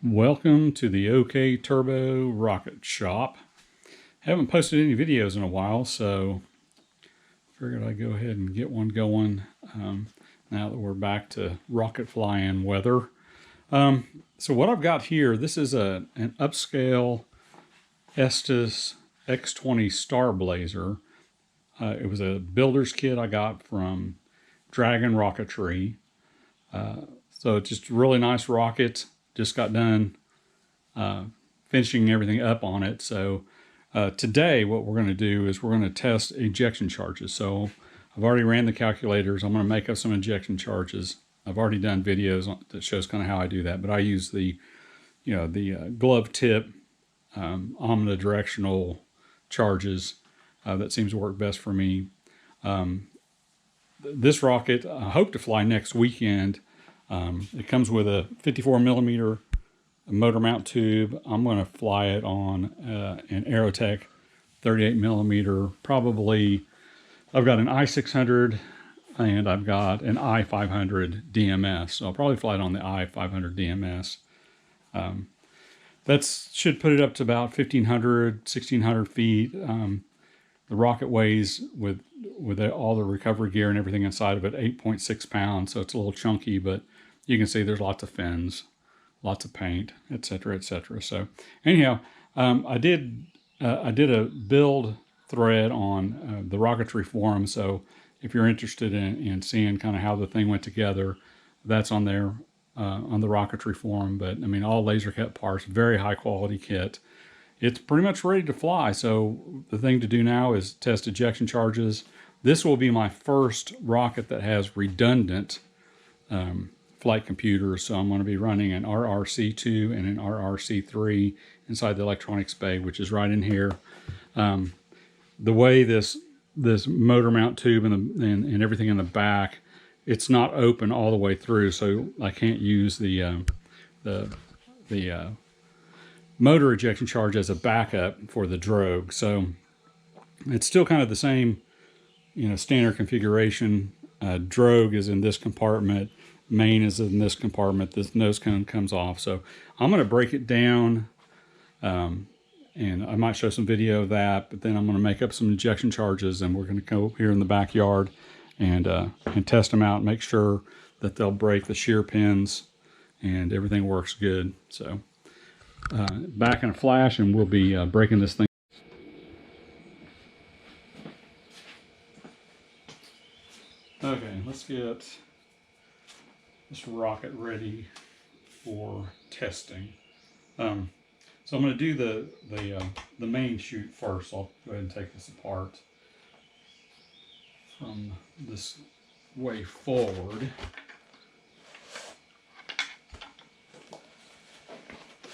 Welcome to the OK Turbo Rocket Shop. Haven't posted any videos in a while, so figured I'd go ahead and get one going now that we're back to rocket flying weather. So what I've got here, this is an Upscale X20 Starblazer. It was a builder's kit I got from Dragon Rocketry. So it's just a really nice rocket. Just got done finishing everything up on it. So today what we're going to do is we're going to test ejection charges. So I've already ran the calculators. I'm going to make up some ejection charges. I've already done videos that shows kind of how I do that, but I use the glove tip omnidirectional charges. That seems to work best for me. This rocket I hope to fly next weekend. It comes with a 54 millimeter motor mount tube. I'm going to fly it on an Aerotech 38 millimeter. Probably, I've got an i600 and I've got an i500 DMS. So I'll probably fly it on the i500 DMS. That should put it up to about 1,500, 1,600 feet. The rocket weighs, with all the recovery gear and everything inside of it, 8.6 pounds. So it's a little chunky, but you can see there's lots of fins, lots of paint, etc., etc. So anyhow, I did a build thread on the rocketry forum. So if you're interested in seeing kind of how the thing went together, that's on there on the rocketry forum. But I mean, all laser cut parts, very high quality kit. It's pretty much ready to fly. So the thing to do now is test ejection charges. This will be my first rocket that has redundant flight computers. So I'm going to be running an RRC2 and an RRC3 inside the electronics bay, which is right in here. The way this motor mount tube and everything in the back, it's not open all the way through, so I can't use the motor ejection charge as a backup for the drogue. So it's still kind of the same, standard configuration. Drogue is in this compartment, main is in this compartment. This nose cone comes off. So I'm going to break it down, and I might show some video of that, but then I'm going to make up some ejection charges, and we're going to go here in the backyard and test them out, make sure that they'll break the shear pins and everything works good. So back in a flash, and we'll be breaking this thing. Okay, let's get this rocket ready for testing. So I'm going to do the main chute first. I'll go ahead and take this apart from this way forward.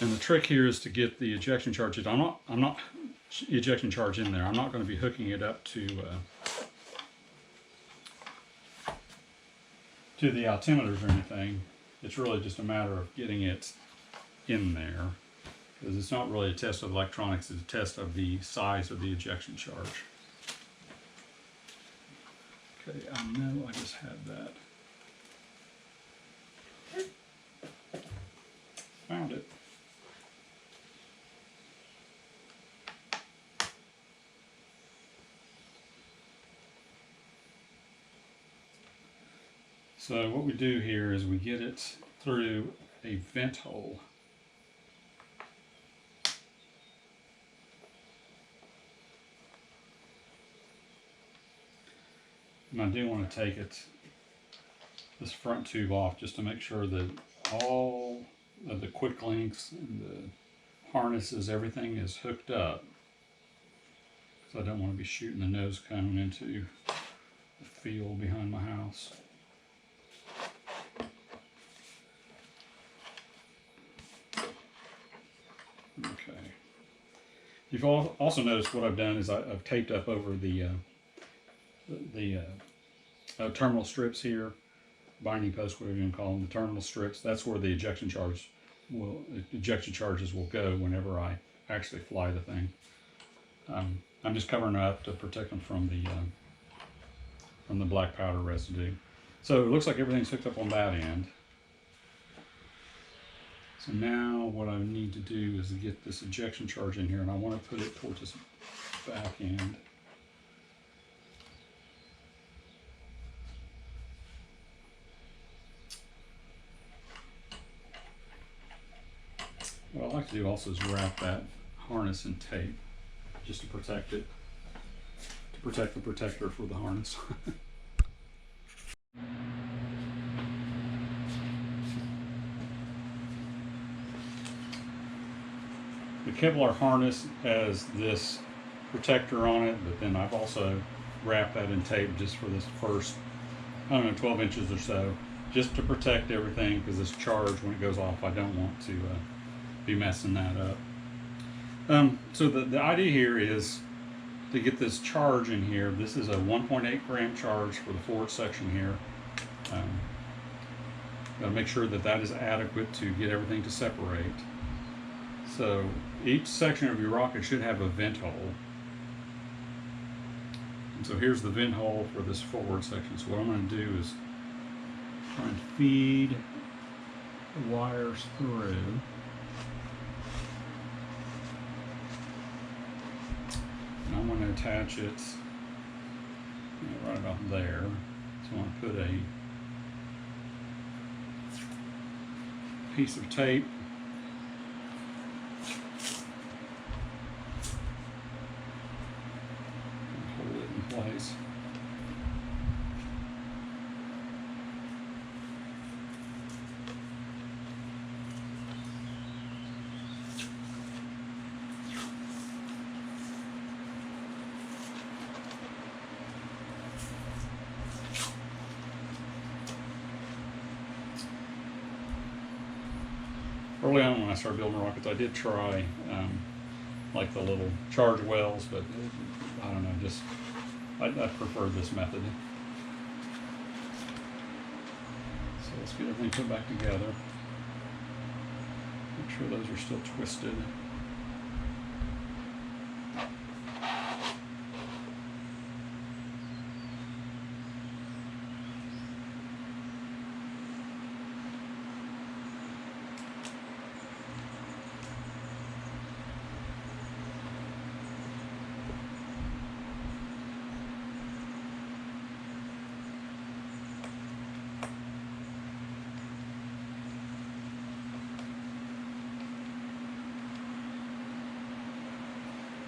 And the trick here is to get the ejection charge. I'm not ejection charge in there. I'm not going to be hooking it up to the altimeters or anything. It's really just a matter of getting it in there, because it's not really a test of electronics. It's a test of the size of the ejection charge. Okay, I know I just had that. Found it. So what we do here is we get it through a vent hole. And I do want to take this front tube off just to make sure that all of the quick links and the harnesses, everything is hooked up. So I don't want to be shooting the nose cone into the field behind my house. Okay. You've also noticed what I've done is I've taped up over the terminal strips here, binding posts, whatever you want to call them, the terminal strips. That's where the ejection charges will go whenever I actually fly the thing. I'm just covering it up to protect them from the black powder residue. So it looks like everything's hooked up on that end. So now what I need to do is get this ejection charge in here, and I want to put it towards this back end. What I like to do also is wrap that harness in tape just to protect it, to protect the protector for the harness. The Kevlar harness has this protector on it, but then I've also wrapped that in tape just for this first, I don't know, 12 inches or so, just to protect everything, because this charge, when it goes off, I don't want to be messing that up. So the idea here is to get this charge in here. This is a 1.8 gram charge for the forward section here. Got to make sure that that is adequate to get everything to separate. So each section of your rocket should have a vent hole. And so here's the vent hole for this forward section. So what I'm going to do is try and feed the wires through. And I'm going to attach it right about there. So I'm going to put a piece of tape and hold it in place. Early on when I started building rockets, I did try like the little charge wells, but I don't know, just I preferred this method. So let's get everything put back together. Make sure those are still twisted.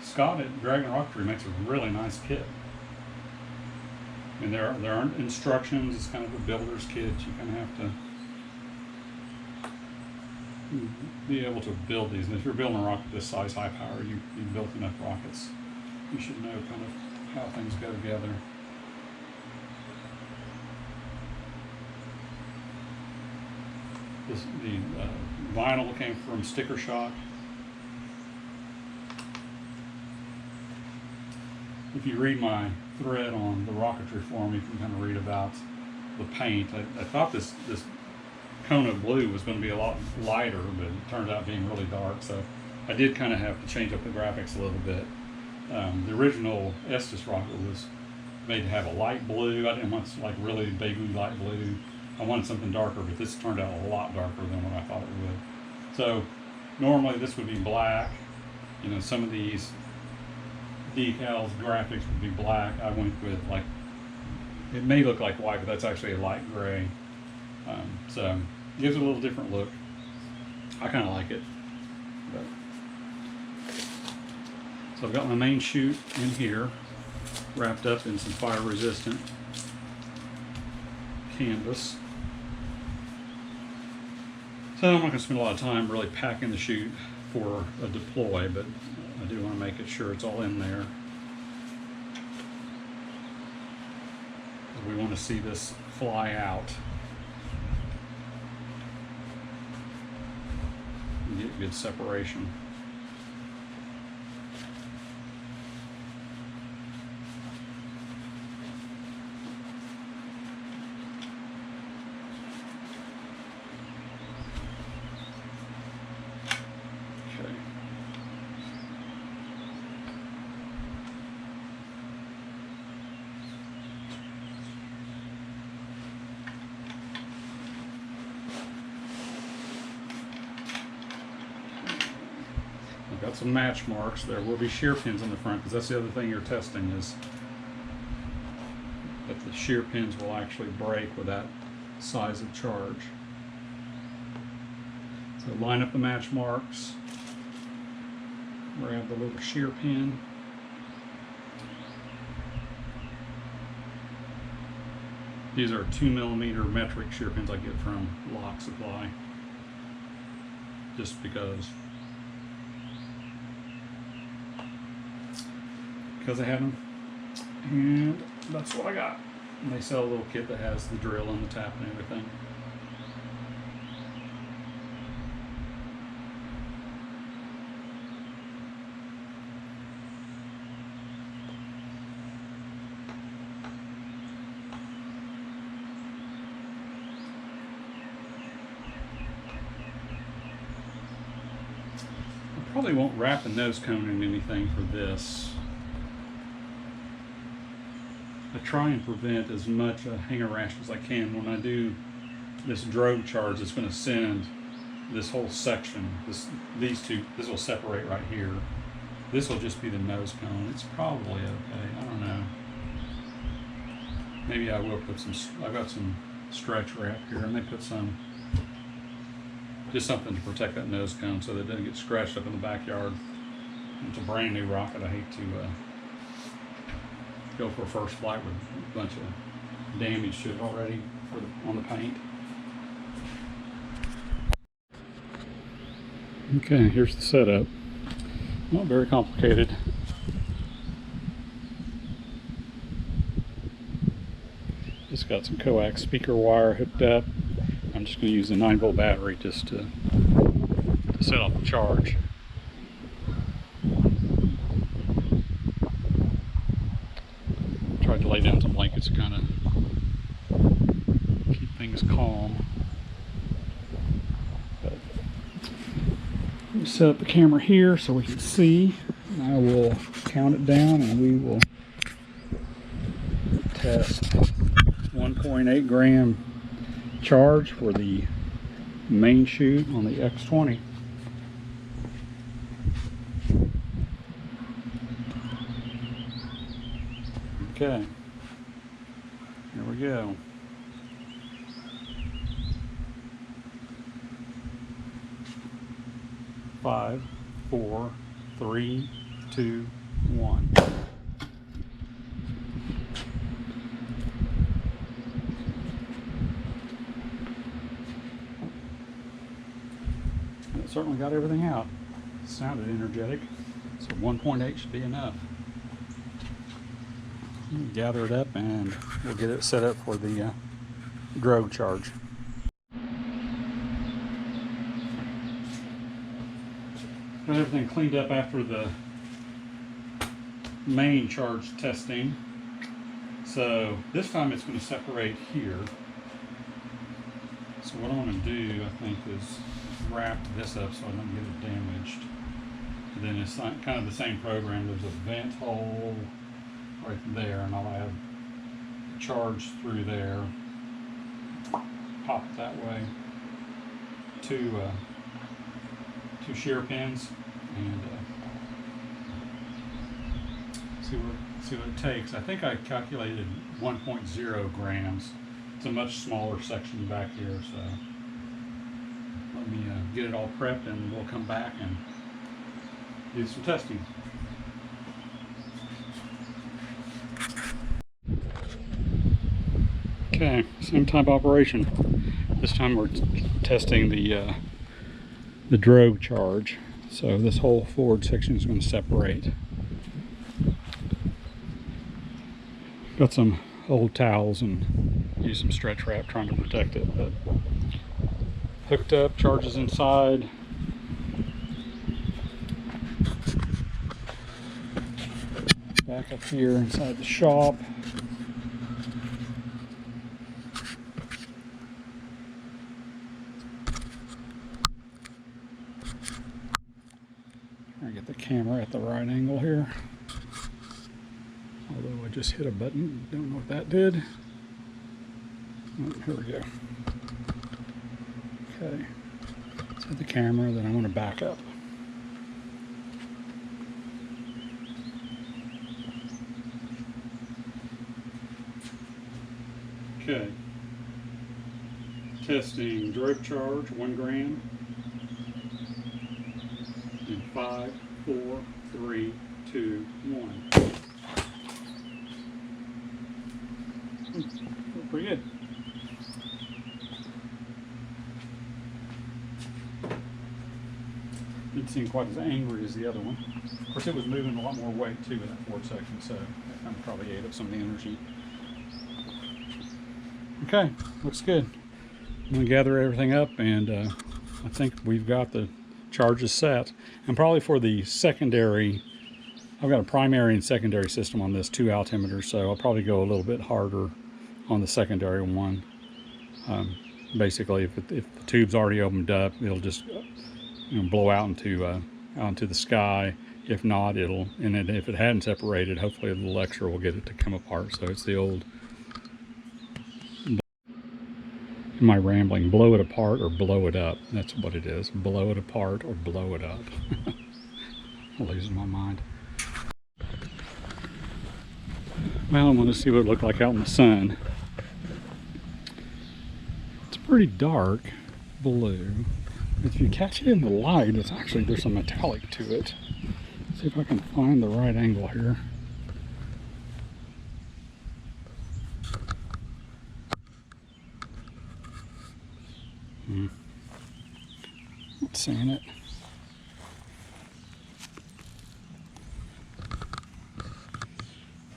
Scott at Dragon Rocketry makes a really nice kit. I mean, there aren't instructions. It's kind of a builder's kit. You kind of have to be able to build these. And if you're building a rocket this size, high power, you've built enough rockets. You should know kind of how things go together. The vinyl came from Sticker Shock. If you read my thread on the rocketry forum, you can kind of read about the paint. I thought this Kona blue was going to be a lot lighter, but it turned out being really dark. So I did kind of have to change up the graphics a little bit. The original Estes rocket was made to have a light blue. I didn't want like really baby light blue. I wanted something darker, but this turned out a lot darker than what I thought it would. So normally this would be black. You know, some of these decals, graphics would be black. I went with like, it may look like white, but that's actually a light gray. So it gives it a little different look. I kind of like it. So I've got my main chute in here, wrapped up in some fire resistant canvas. So I'm not going to spend a lot of time really packing the chute for a deploy, but I do want to make it sure it's all in there. We want to see this fly out and get good separation. got some match marks. There will be shear pins in the front, because that's the other thing you're testing, is that the shear pins will actually break with that size of charge. So line up the match marks, grab the little shear pin, these are 2mm metric shear pins I get from Lock Supply, just because I have them, and that's what I got. And they sell a little kit that has the drill and the tap and everything. I probably won't wrap a nose cone in anything for this. I try and prevent as much hanger rash as I can. When I do this drogue charge, it's going to send this whole section, this will separate right here. This will just be the nose cone. It's probably okay. I don't know. Maybe I will put some, I've got some stretch wrap here, and they put some, just something to protect that nose cone so that it doesn't get scratched up in the backyard. It's a brand new rocket. I hate to go for a first flight with a bunch of damage to it already on the paint. Okay, here's the setup. Not very complicated. Just got some coax speaker wire hooked up. I'm just going to use a 9-volt battery just to set off the charge. Tried to lay down some blankets to kind of keep things calm. But let me set up the camera here so we can see. I will count it down and we will test 1.8 gram charge for the main chute on the X20. Okay, here we go. 5, 4, 3, 2, 1. It certainly got everything out. It sounded energetic, so 1.8 should be enough. Gather it up and we'll get it set up for the drogue charge. Got everything cleaned up after the main charge testing. So this time it's going to separate here. So what I want to do, I think, is wrap this up so I don't get it damaged. And then it's kind of the same program. There's a vent hole right there, and I'll add charge through there. Pop it that way. Two shear pins, and see what it takes. I think I calculated 1.0 grams. It's a much smaller section back here, so let me get it all prepped, and we'll come back and do some testing. Okay, same type operation. This time we're testing the drogue charge. So this whole forward section is going to separate. Got some old towels and use some stretch wrap trying to protect it. But hooked up, charges inside. Back up here inside the shop. I get the camera at the right angle here. Although I just hit a button, don't know what that did. Oh, here we go. Okay, set the camera, then I'm going to back up. Okay. Testing drope charge, 1 gram. In 5, 4, 3, 2, 1. Pretty good. Didn't seem quite as angry as the other one. Of course, it was moving a lot more weight too in that forward section, so that kind of probably ate up some of the energy. Okay, looks good. I'm going to gather everything up, and I think we've got the charges set. And probably for the secondary, I've got a primary and secondary system on this, 2 altimeters, so I'll probably go a little bit harder on the secondary one. Basically, if the tube's already opened up, it'll just blow out into the sky. If not, it'll, and if it hadn't separated, hopefully a little extra will get it to come apart. So it's the old, am I rambling? Blow it apart or blow it up. That's what it is. Blow it apart or blow it up. I'm losing my mind. Well, I want to see what it looked like out in the sun. It's pretty dark blue. If you catch it in the light, it's actually, there's some metallic to it. Let's see if I can find the right angle here. Not seeing it.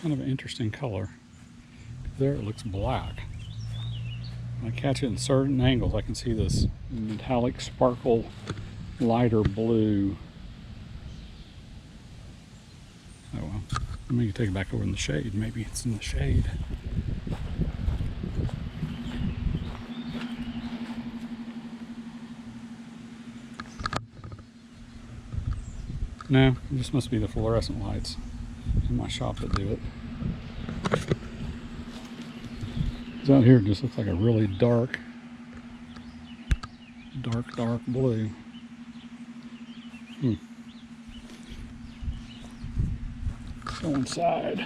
Kind of an interesting color. There it looks black. When I catch it in certain angles, I can see this metallic sparkle, lighter blue. Oh well, let me take it back over in the shade. Maybe it's in the shade. No, this must be the fluorescent lights in my shop that do it. It's out here, it just looks like a really dark blue. Let's go inside.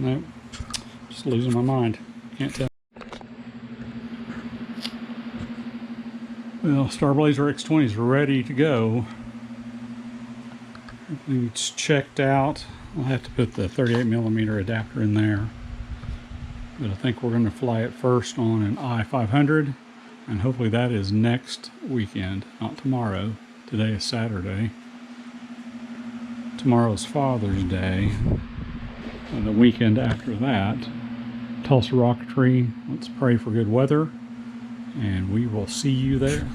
Nope, just losing my mind. Can't tell. Well, Starblazer X20 is ready to go. It's checked out. I'll have to put the 38mm adapter in there. But I think we're going to fly it first on an I-500, and hopefully that is next weekend, not tomorrow. Today is Saturday. Tomorrow is Father's Day. And the weekend after that, Tulsa Rocketry. Let's pray for good weather, and we will see you there.